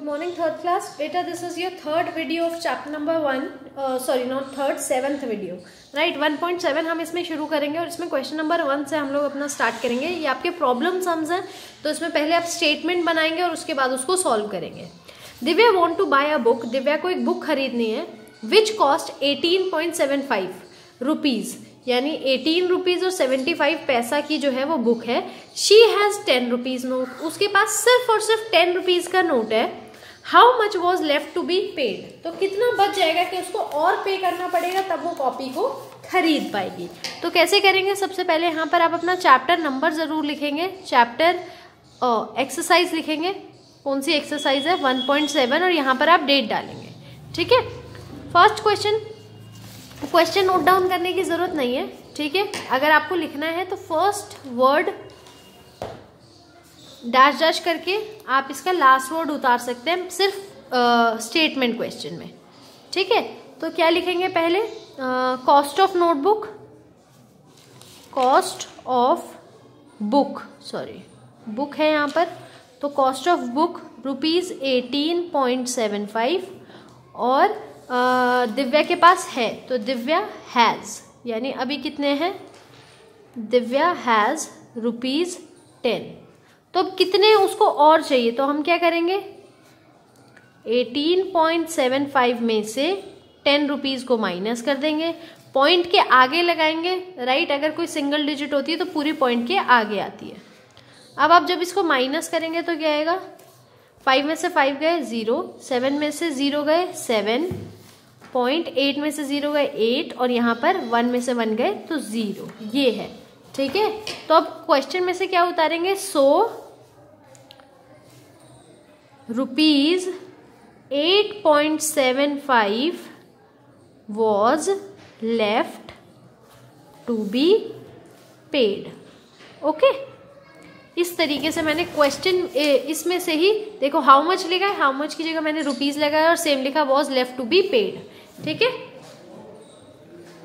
morning, third class. Beta, this is your third video of chapter number 1. Sorry, not third, seventh video. Right, 1.7 हम इसमें शुरू करेंगे और इसमें क्वेश्चन नंबर 1 से हम लोग अपना स्टार्ट करेंगे. ये आपके प्रॉब्लम सम्स हैं, तो इसमें पहले आप स्टेटमेंट बनाएंगे और उसके बाद उसको सॉल्व करेंगे. Divya want to buy a book. Divya को एक बुक खरीदनी है विच कॉस्ट 18.75 रुपीज़, यानी 18 रुपीज़ और 75 पैसा की जो है वो बुक है. She has 10 rupees note. उसके पास सिर्फ और सिर्फ 10 रुपीज़ का नोट है. How much was left to be paid. तो कितना बच जाएगा कि उसको और पे करना पड़ेगा तब वो कॉपी को खरीद पाएगी. तो कैसे करेंगे, सबसे पहले यहाँ पर आप अपना चैप्टर नंबर ज़रूर लिखेंगे. चैप्टर एक्सरसाइज लिखेंगे. कौन सी एक्सरसाइज है, 1.7, और यहाँ पर आप डेट डालेंगे. ठीक है. फर्स्ट क्वेश्चन नोट डाउन करने की जरूरत नहीं है. ठीक है. अगर आपको लिखना है तो फर्स्ट वर्ड डैश डैश करके आप इसका लास्ट वर्ड उतार सकते हैं सिर्फ स्टेटमेंट क्वेश्चन में. ठीक है. तो क्या लिखेंगे पहले, cost of notebook, cost of book, sorry book है यहाँ पर, तो कॉस्ट ऑफ बुक रुपीज़ 18.75. और दिव्या के पास है तो दिव्या हैज़, यानी अभी कितने हैं, दिव्या हैज़ रुपीज़ 10. तो अब कितने उसको और चाहिए, तो हम क्या करेंगे, 18.75 में से 10 रुपीज़ को माइनस कर देंगे, पॉइंट के आगे लगाएंगे. राइट, अगर कोई सिंगल डिजिट होती है तो पूरी पॉइंट के आगे आती है. अब आप जब इसको माइनस करेंगे तो क्या आएगा, 5 में से 5 गए 0, 7 में से 0 गए 7, 0.8 में से 0 गए 8, और यहाँ पर 1 में से 1 गए तो 0. ये है. ठीक है. तो अब क्वेश्चन में से क्या उतारेंगे, rupees 8.75 was left to be paid. Okay. इस तरीके से मैंने क्वेश्चन इसमें से ही देखो हाउ मच लिखा है, हाउ मच की जगह मैंने रुपीज लगाया और सेम लिखा was left to be paid. ठीक है.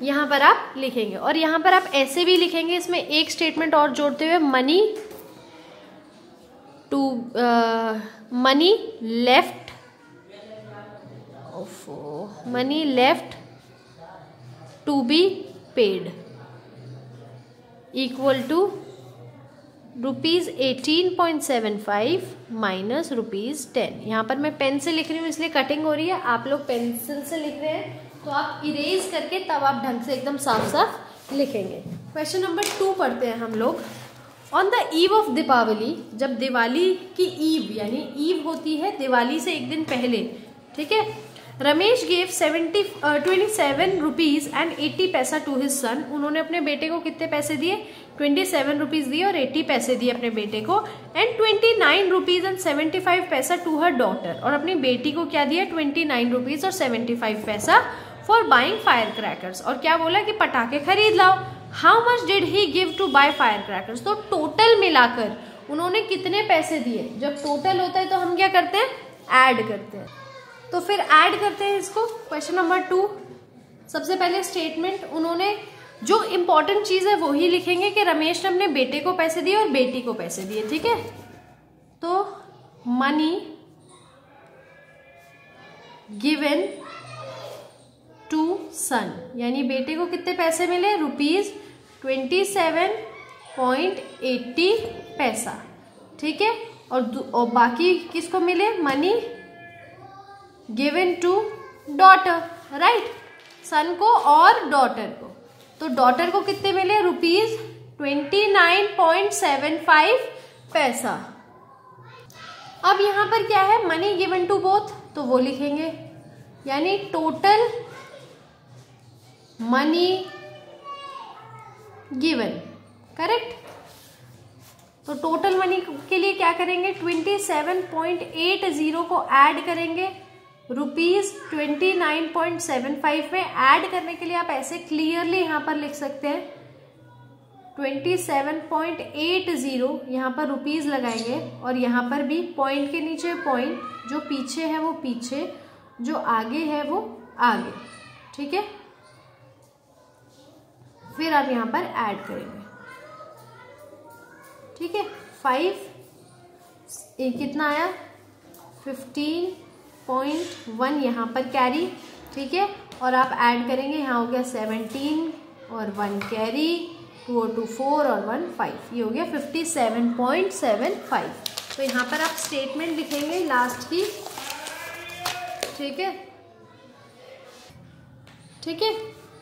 यहां पर आप लिखेंगे और यहां पर आप ऐसे भी लिखेंगे, इसमें एक स्टेटमेंट और जोड़ते हुए, money left to be paid equal to rupees 18.75 minus rupees 10. यहाँ पर मैं पेन से लिख रही हूँ इसलिए कटिंग हो रही है. आप लोग पेंसिल से लिख रहे हैं तो आप इरेज करके तब आप ढंग से एकदम साफ साफ लिखेंगे. क्वेश्चन नंबर 2 पढ़ते हैं हम लोग. On the eve of Deepawali, जब दिवाली की ईव, यानी ईव होती है दिवाली से एक दिन पहले. ठीक है. रमेश गेव 27 रुपीज़ एंड 80 पैसा टू हिज सन. उन्होंने अपने बेटे को कितने पैसे दिए, 27 रुपीज़ दिए और 80 पैसे दिए अपने बेटे को. एंड 29 रुपीज़ एंड 75 पैसा टू हर डॉटर. और अपनी बेटी को क्या दिया, 29 रुपीज़ और 75 पैसा फॉर बाइंग फायर क्रैकर्स. और क्या बोला कि पटाखे खरीद लाओ. How much did he give to buy fire crackers. तो टोटल मिलाकर उन्होंने कितने पैसे दिए. जब टोटल होता है तो हम क्या करते हैं, ऐड करते हैं. तो फिर ऐड करते हैं इसको. क्वेश्चन नंबर 2, सबसे पहले स्टेटमेंट, उन्होंने जो इंपॉर्टेंट चीज है वो ही लिखेंगे कि रमेश ने अपने बेटे को पैसे दिए और बेटी को पैसे दिए. ठीक है. तो मनी गिवन टू सन, यानी बेटे को कितने पैसे मिले, रुपीज 27.80 पैसा. ठीक है. और बाकी किसको मिले, money given to daughter. Right, son को और डॉटर को. तो डॉटर को कितने मिले, रुपीज 29.75 पैसा. अब यहां पर क्या है, मनी गिवन टू बोथ, तो वो लिखेंगे, यानी टोटल मनी गिवन. करेक्ट. तो टोटल मनी के लिए क्या करेंगे, 27.80 को ऐड करेंगे रुपीज 29.75 में. ऐड करने के लिए आप ऐसे क्लियरली यहां पर लिख सकते हैं, 27.80 यहाँ पर रुपीज लगाएंगे और यहाँ पर भी पॉइंट के नीचे पॉइंट, जो पीछे है वो पीछे, जो आगे है वो आगे. ठीक है. फिर आप यहाँ पर ऐड करेंगे. ठीक है. 5 कितना आया 15.1 यहाँ पर कैरी, ठीक है, और आप ऐड करेंगे, यहाँ हो गया 17 और 1 कैरी, 2 और 2 4 और 1 5, ये हो गया 57.75। तो यहाँ पर आप स्टेटमेंट लिखेंगे लास्ट की, ठीक है, ठीक है।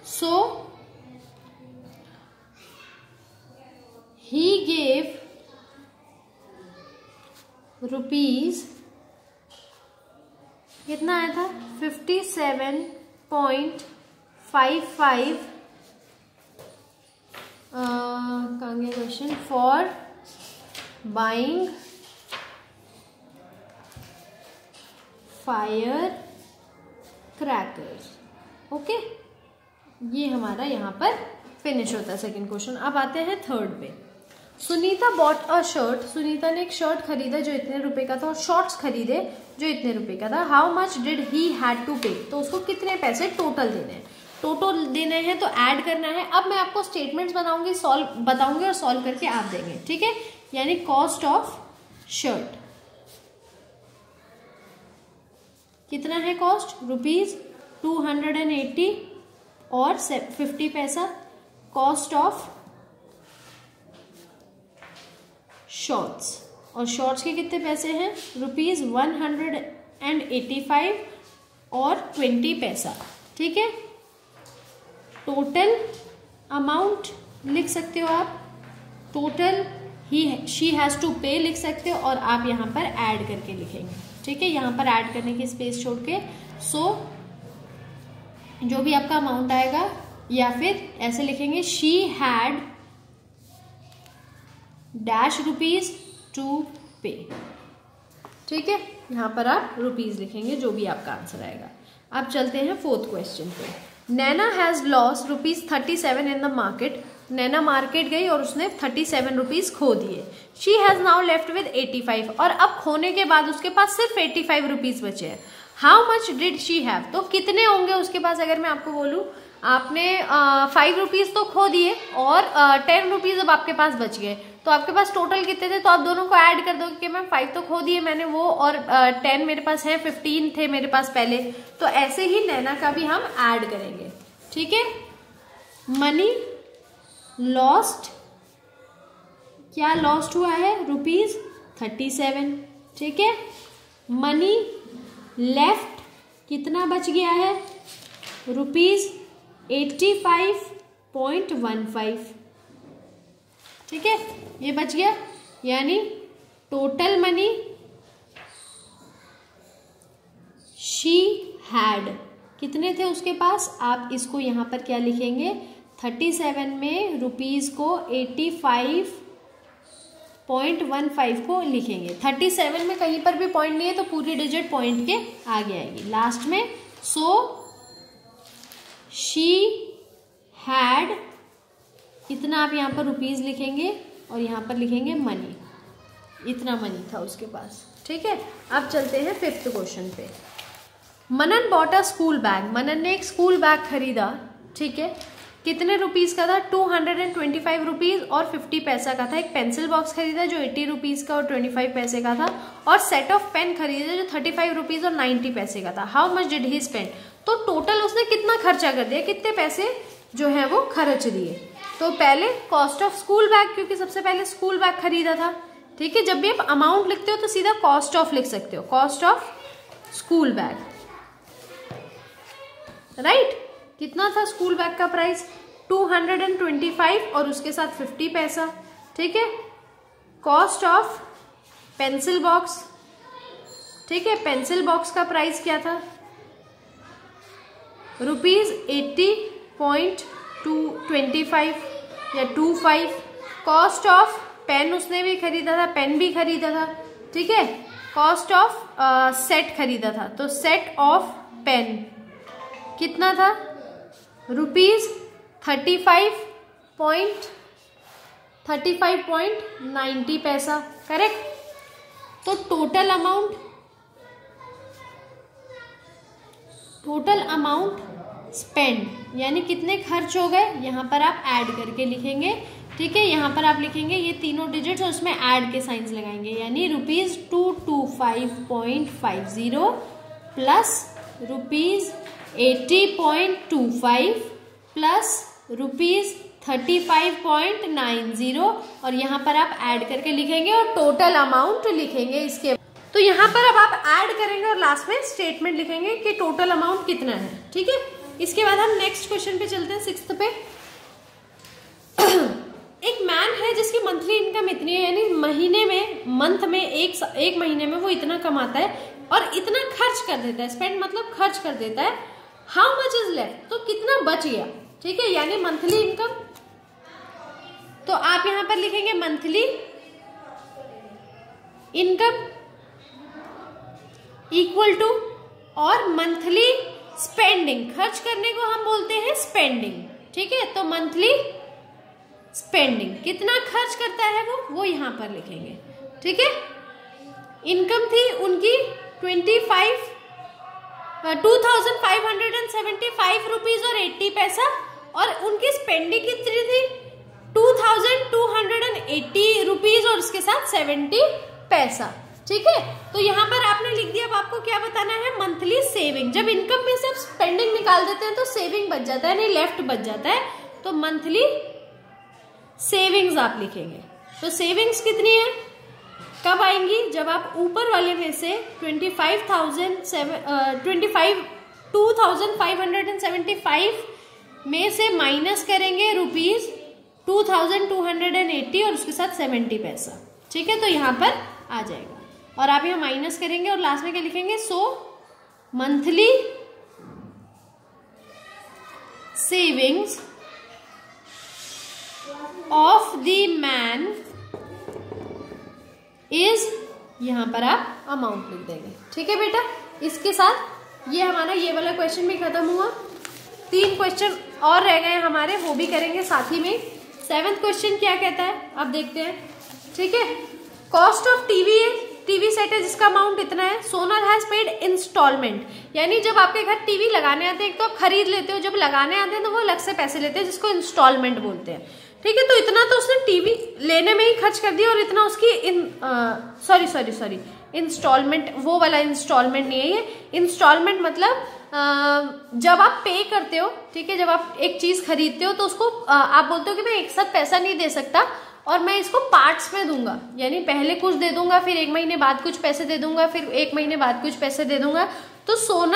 सो ही गेव रुपीज, कितना आया था, 57.55 कहाँ गया question, for buying fire crackers. Okay, ये हमारा यहाँ पर फिनिश होता है सेकंड क्वेश्चन। अब आते हैं थर्ड पे। Sunita bought a shirt, Sunita ने एक शर्ट खरीदा जो इतने रुपए का था, और शॉर्ट्स खरीदे जो इतने रुपए का था। How much did he had to pay, तो उसको कितने पैसे टोटल देने हैं, टोटल देने हैं तो ऐड करना है। अब मैं आपको स्टेटमेंट्स बताऊंगी और सॉल्व करके आप देंगे, ठीक है। यानी कॉस्ट ऑफ शर्ट कितना है, कॉस्ट ₹280 और 50 पैसा। कॉस्ट ऑफ शॉर्ट्स, और शॉर्ट्स के कितने पैसे हैं, ₹185 और 20 पैसा, ठीक है। टोटल अमाउंट लिख सकते हो आप, टोटल शी हैज टू पे लिख सकते हो, और आप यहाँ पर ऐड करके लिखेंगे, ठीक है, यहाँ पर ऐड करने की स्पेस छोड़ के। सो जो भी आपका अमाउंट आएगा, या फिर ऐसे लिखेंगे, she had dash rupees to pay, ठीक है। यहाँ पर आप रुपीज लिखेंगे, जो भी आपका आंसर आएगा। अब चलते हैं फोर्थ क्वेश्चन पे। Naina has lost ₹37 in the market, Naina market गई और उसने 37 रुपीज खो दिए। She has now left with 85, और अब खोने के बाद उसके पास सिर्फ 85 रुपीज बचे हैं। How much did she have, तो कितने होंगे उसके पास। अगर मैं आपको बोलूं, आपने 5 रुपीज तो खो दिए और 10 रुपीज अब आपके पास बच गए, तो आपके पास टोटल कितने थे, तो आप दोनों को ऐड कर दोगे कि मैम 5 तो खो दिए मैंने वो, और 10 मेरे पास है, 15 थे मेरे पास पहले। तो ऐसे ही नैना का भी हम ऐड करेंगे, ठीक है। मनी लॉस्ट, क्या लॉस्ट हुआ है, ₹37, ठीक है। मनी लेफ्ट, कितना बच गया है, ₹85.15, ठीक है, ये बच गया। यानी टोटल मनी शी हैड, कितने थे उसके पास, आप इसको यहां पर क्या लिखेंगे, 37 में रुपीज को 85.15 को लिखेंगे। 37 में कहीं पर भी पॉइंट नहीं है, तो पूरी डिजिट पॉइंट के आगे आएगी लास्ट में। सो शी हैड, इतना आप यहाँ पर रुपीज लिखेंगे और यहाँ पर लिखेंगे मनी, इतना मनी था उसके पास, ठीक है। अब चलते हैं फिफ्थ क्वेश्चन पे। मनन बॉट अ स्कूल बैग, मनन ने एक स्कूल बैग खरीदा, ठीक है, कितने रुपीज का था, 225 रुपीज और 50 पैसा का था। एक पेंसिल बॉक्स खरीदा जो 80 रुपीज का और 25 पैसे का था, और सेट ऑफ पेन खरीदा जो 35 रुपीज और 90 पैसे का था। How much did he spend, तो टोटल उसने कितना खर्चा कर दिया, कितने पैसे जो है वो खर्च दिए। तो पहले कॉस्ट ऑफ स्कूल बैग, क्योंकि सबसे पहले स्कूल बैग खरीदा था, ठीक है। जब भी आप अमाउंट लिखते हो तो सीधा कॉस्ट ऑफ लिख सकते हो, cost of school bag, right. कितना था स्कूल बैग का प्राइस, 225 और उसके साथ 50 पैसा, ठीक है। कॉस्ट ऑफ पेंसिल बॉक्स, ठीक है, पेंसिल बॉक्स का प्राइस क्या था, ₹80.25 या 25। कॉस्ट ऑफ पेन उसने भी खरीदा था, पेन भी खरीदा था, ठीक है। कॉस्ट ऑफ सेट खरीदा था, तो सेट ऑफ पेन कितना था, ₹35.90 पैसा, करेक्ट। तो टोटल अमाउंट स्पेंड, यानी कितने खर्च हो गए, यहां पर आप ऐड करके लिखेंगे ठीक है, यहाँ पर आप लिखेंगे ये तीनों डिजिट्स और उसमें ऐड के साइंस लगाएंगे, यानी ₹225.50 प्लस ₹80.25 प्लस ₹35.90 और यहाँ पर आप ऐड करके लिखेंगे और टोटल अमाउंट लिखेंगे इसके। तो यहाँ पर अब आप ऐड करेंगे और लास्ट में स्टेटमेंट लिखेंगे कि टोटल अमाउंट कितना है। ठीक है, इसके बाद हम नेक्स्ट क्वेश्चन पे चलते हैं, 6th पे। एक मैन है जिसकी मंथली इनकम इतनी है, यानी महीने में, मंथ में, एक महीने में वो इतना कमाता है और इतना खर्च कर देता है, स्पेंड मतलब खर्च कर देता है। हाउ मच इज लेफ्ट, तो कितना बच गया। ठीक है, यानी मंथली इनकम, तो आप यहां पर लिखेंगे मंथली इनकम इक्वल टू, और मंथली स्पेंडिंग, खर्च करने को हम बोलते हैं स्पेंडिंग। ठीक है, तो मंथली स्पेंडिंग, कितना खर्च करता है वो यहां पर लिखेंगे। ठीक है, इनकम थी उनकी 2,575 रुपीज और 80 पैसा, और उनकी स्पेंडिंग कितनी थी 2,280 रुपीज और उसके साथ 70 पैसा। ठीक है, तो यहाँ पर आपने लिख दिया। अब आपको क्या बताना है, मंथली सेविंग। जब इनकम में से आप स्पेंडिंग निकाल देते हैं तो सेविंग बच जाता है, नहीं लेफ्ट बच जाता है, तो मंथली सेविंग्स आप लिखेंगे। तो सेविंग्स कितनी है, कब आएंगी, जब आप ऊपर वाले में से 2,575 में से माइनस करेंगे ₹2,280 और उसके साथ 70 पैसा। ठीक है, तो यहाँ पर आ जाएगा और आप यहाँ माइनस करेंगे और लास्ट में क्या लिखेंगे, सो monthly savings of the man is, यहां पर आप अमाउंट लिख देंगे। ठीक है बेटा, इसके साथ ये हमारा ये वाला क्वेश्चन भी खत्म हुआ। 3 क्वेश्चन और रह गए हमारे, वो भी करेंगे साथ ही में। 7th क्वेश्चन क्या कहता है, अब देखते हैं। ठीक है, कॉस्ट ऑफ टीवी सेट है जिसका अमाउंट इतना है। सोनल हैज पेड इंस्टॉलमेंट, यानी जब आपके घर टीवी लगाने आते हैं, एक तो आप खरीद लेते हो, जब लगाने आते हैं तो वो अलग से पैसे लेते हैं, जिसको इंस्टॉलमेंट बोलते हैं। ठीक है, तो इतना तो उसने टीवी लेने में ही खर्च कर दिया और इतना उसकी सॉरी इंस्टॉलमेंट, वो वाला इंस्टॉलमेंट नहीं है ये। इंस्टॉलमेंट मतलब जब आप पे करते हो, ठीक है, जब आप एक चीज खरीदते हो तो उसको आप बोलते हो कि मैं एक साथ पैसा नहीं दे सकता और मैं इसको पार्ट्स में दूंगा, यानी पहले कुछ दे दूंगा, फिर 1 महीने बाद कुछ पैसे दे दूंगा, फिर 1 महीने बाद कुछ पैसे दे दूंगा। तो सोहन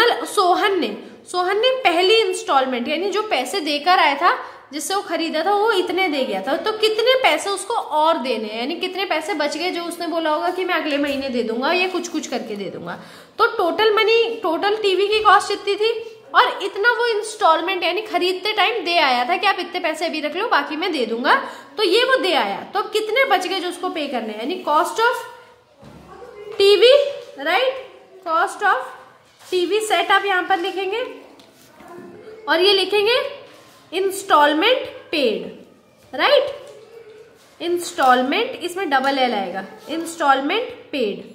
ने पहली इंस्टॉलमेंट, यानी जो पैसे देकर आया था, जिससे वो खरीदा था, वो इतने दे गया था, तो कितने पैसे उसको और देने हैं, यानी कितने पैसे बच गए जो उसने बोला होगा कि मैं अगले महीने दे दूंगा या कुछ करके दे दूंगा। तो टोटल टीवी की कॉस्ट इतनी थी और इतना वो इंस्टॉलमेंट, यानी खरीदते टाइम दे आया था कि आप इतने पैसे अभी रख लो, बाकी मैं दे दूंगा, तो ये वो दे आया। तो कितने बच गए जो उसको पे करने हैं, यानी cost of TV, right, cost of TV set आप यहां पर लिखेंगे और ये लिखेंगे इंस्टॉलमेंट पेड, राइट, इंस्टॉलमेंट, इसमें डबल एल आएगा, इंस्टॉलमेंट पेड।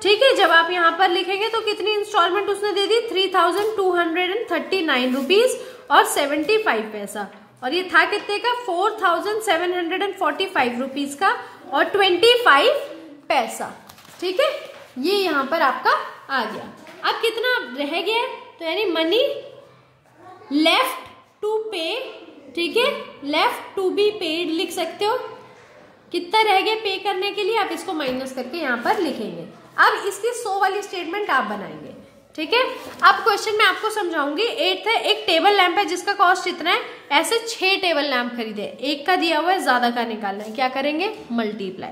ठीक है, जब आप यहां पर लिखेंगे तो कितनी इंस्टॉलमेंट उसने दे दी, 3,239 रुपीज और 75 पैसा, और ये था कितने का, 4,745 रुपीज का और 25 पैसा। ठीक है, ये यहां पर आपका आ गया। अब कितना रह गया, तो यानी मनी लेफ्ट टू पे, ठीक है, लेफ्ट टू बी पेड लिख सकते हो, कितना रह गया पे करने के लिए, आप इसको माइनस करके यहां पर लिखेंगे। अब इसकी 100 वाली स्टेटमेंट आप बनाएंगे। ठीक है, अब क्वेश्चन मैं आपको समझाऊंगी। 8th है, एक टेबल लैंप है जिसका कॉस्ट इतना है, ऐसे 6 टेबल लैंप खरीदे, एक का दिया हुआ है, ज्यादा का निकालना है, क्या करेंगे, मल्टीप्लाई।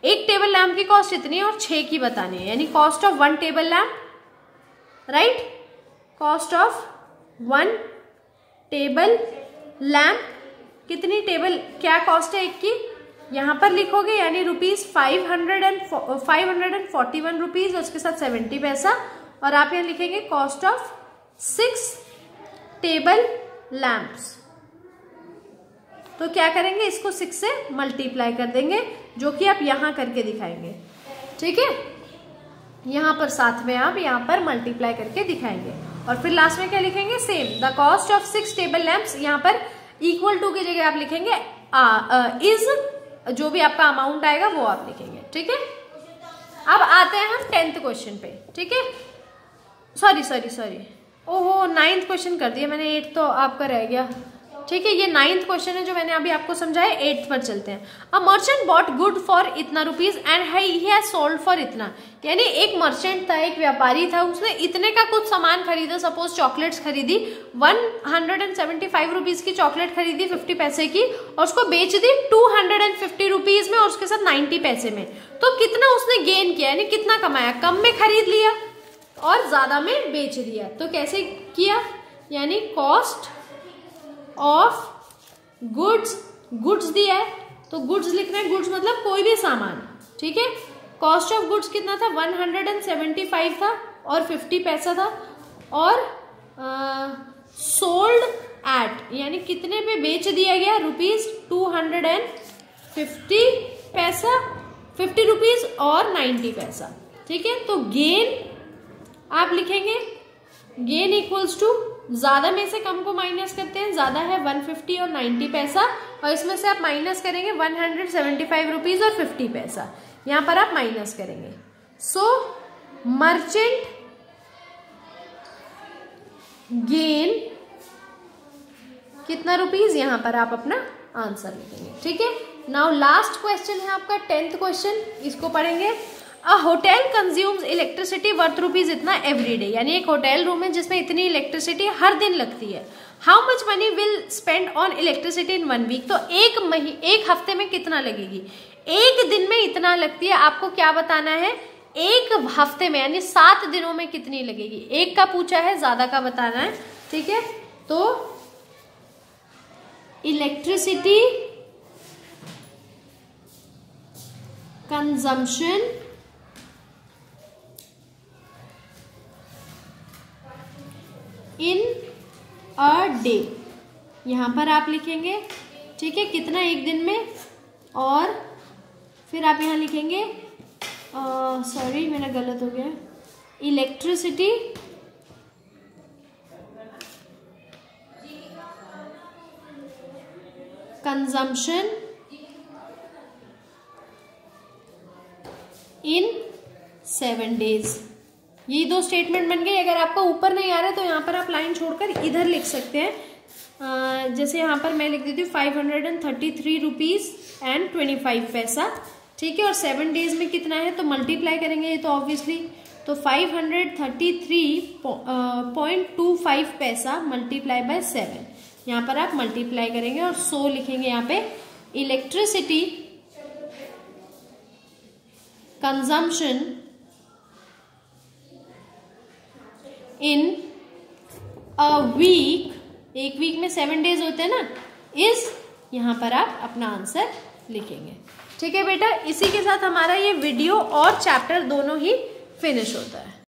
एक टेबल लैंप की कॉस्ट इतनी है और 6 की बतानी है, यानी cost of 1 table lamp, right, cost of 1 table lamp, कितनी टेबल, क्या कॉस्ट है एक की, यहां पर लिखोगे, यानी ₹541 रुपीज और उसके साथ 70 पैसा, और आप यहां लिखेंगे कॉस्ट ऑफ 6 टेबल लैंप्स। तो क्या करेंगे, इसको 6 से मल्टीप्लाई कर देंगे, जो कि आप यहां करके दिखाएंगे। ठीक है, यहां पर साथ में आप यहां पर मल्टीप्लाई करके दिखाएंगे, और फिर लास्ट में क्या लिखेंगे, same, the cost of 6 table lamps, यहां पर इक्वल टू की जगह आप लिखेंगे इज जो भी आपका अमाउंट आएगा वो आप लिखेंगे, ठीक है। अब आते हैं हम 10th क्वेश्चन पे, ठीक है। सॉरी ओहो 9th क्वेश्चन कर दिया मैंने, 8 तो आपका रह गया, ठीक है। ये 9th क्वेश्चन है जो मैंने अभी आपको समझाया। 8th पर चलते हैं। A merchant bought good for इतना rupees and he has sold for इतना, यानी एक मर्चेंट था, एक व्यापारी था, उसने इतने का कुछ सामान खरीदा, सपोज चॉकलेट्स खरीदी, 175 रुपीज की चॉकलेट खरीदी 50 पैसे की, और उसको बेच दी 250 रुपीज में और उसके साथ 90 पैसे में। तो कितना उसने गेन किया, यानी कितना कमाया, कम में खरीद लिया और ज्यादा में बेच दिया। तो कैसे किया, यानी कॉस्ट ऑफ गुड्स दिया है तो गुड्स लिखना है, गुड्स मतलब कोई भी सामान, ठीक है। कॉस्ट ऑफ गुड्स कितना था, 175 था और 50 पैसा था, और सोल्ड एट यानी कितने पे बेच दिया गया, रुपीज 250 पैसा, 50 रुपीज और 90 पैसा, ठीक है। तो गेन आप लिखेंगे, गेन इक्वल्स टू, ज्यादा में से कम को माइनस करते हैं, ज्यादा है 150 और 90 पैसा, और इसमें से आप माइनस करेंगे 175 रुपीज और 50 पैसा, यहां पर आप माइनस करेंगे। सो मर्चेंट गेन कितना रुपीज, यहां पर आप अपना आंसर लिखेंगे, ठीक है। नाउ लास्ट क्वेश्चन है आपका 10th क्वेश्चन, इसको पढ़ेंगे। A hotel consumes electricity worth rupees इतना एवरी डे, यानी एक होटल रूम है जिसमें इतनी इलेक्ट्रिसिटी हर दिन लगती है। How much money will spend on electricity in 1 week, तो एक हफ्ते में कितना लगेगी, एक दिन में इतना लगती है, आपको क्या बताना है, एक हफ्ते में यानी 7 दिनों में कितनी लगेगी। एक का पूछा है, ज्यादा का बताना है, ठीक है। तो electricity consumption in a day, यहां पर आप लिखेंगे, ठीक है, कितना एक दिन में, और फिर आप यहां लिखेंगे, सॉरी मेरा गलत हो गया, इलेक्ट्रिसिटी कंजम्पशन इन 7 डेज। ये 2 स्टेटमेंट बन गए। अगर आपका ऊपर नहीं आ रहा है तो यहाँ पर आप लाइन छोड़कर इधर लिख सकते हैं। जैसे यहाँ पर मैं लिख देती हूँ 533 रुपीज एंड 25 पैसा, ठीक है। और 7 डेज में कितना है तो मल्टीप्लाई करेंगे ये तो ऑब्वियसली, तो 533.25 पैसा मल्टीप्लाई बाय 7, यहाँ पर आप मल्टीप्लाई करेंगे और 100 लिखेंगे यहाँ पे। Electricity consumption in a week, एक वीक में 7 डेज होते हैं ना, इस यहां पर आप अपना आंसर लिखेंगे, ठीक है बेटा। इसी के साथ हमारा ये वीडियो और चैप्टर दोनों ही फिनिश होता है।